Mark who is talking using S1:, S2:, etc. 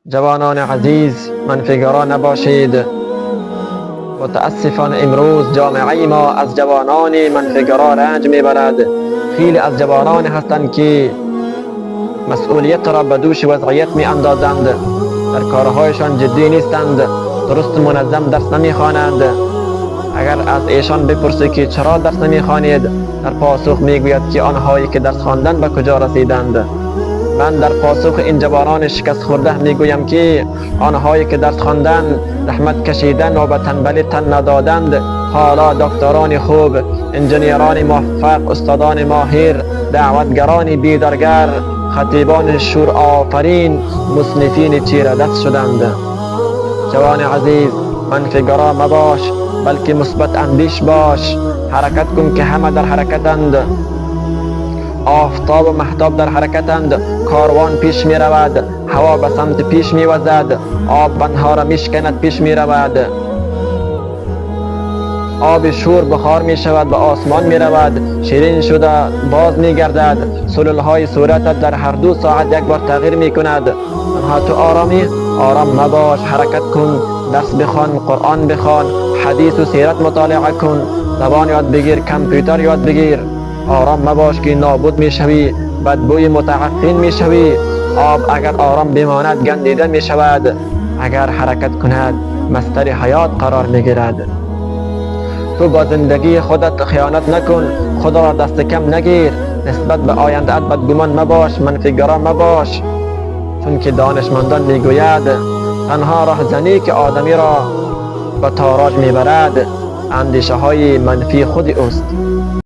S1: جوانان عزیز، منفیگرا نباشید. متاسفانه امروز جامعه ما از جوانان منفیگرا رنج میبرد. خیلی از جوانان هستند که مسئولیت را به دوش وضعیت می اندازند، در کارهایشان جدی نیستند، درست منظم درس نمیخوانند. اگر از ایشان بپرسی که چرا درس نمیخوانید، در پاسخ میگوید که آنهایی که درس خواندند به کجا رسیدند. من در پاسخ این جوانان شکست خورده میگویم که آنهایی که درس خواندند، زحمت کشیدند و به تنبلی تن ندادند، حالا دکتران خوب، انجینیران موفق، استادان ماهر، دعوتگران بیدارگر، خطیبان شور آفرین، مصنفین چیره دست شدند. جوان عزیز، منفیگرا مباش، بلکه مثبت اندیش باش. حرکت کن که همه در حرکتند. آفتاب و مهتاب در حرکتند. کاروان پیش می رود، هوا به سمت پیش می وزد، آب بندها را می شکند، پیش می رود. آب شور بخار می شود، به آسمان می رود، شیرین شده باز می گردد. سلولهای صورتت در هر 2 ساعت یک بار تغییر می کند. تنها تو آرامی؟ آرام مباش، حرکت کن، درس بخوان، قرآن بخوان، حدیث و سیرت مطالعه کن، زبان یاد بگیر، کامپیوتر یاد بگیر. آرام مباش که نابود می شوی، بدبوی متعفن می شوی. آب اگر آرام بماند گندیده می شود، اگر حرکت کند مستر حیات قرار می گیرد. تو با زندگی خودت خیانت نکن، خود را دست کم نگیر. نسبت به آینده ات بدگمان مباش، منفیگرا مباش، چون که دانشمندان میگوید تنها راهزنی که آدمی را به تاراج میبرد اندیشه های منفی خود اوست.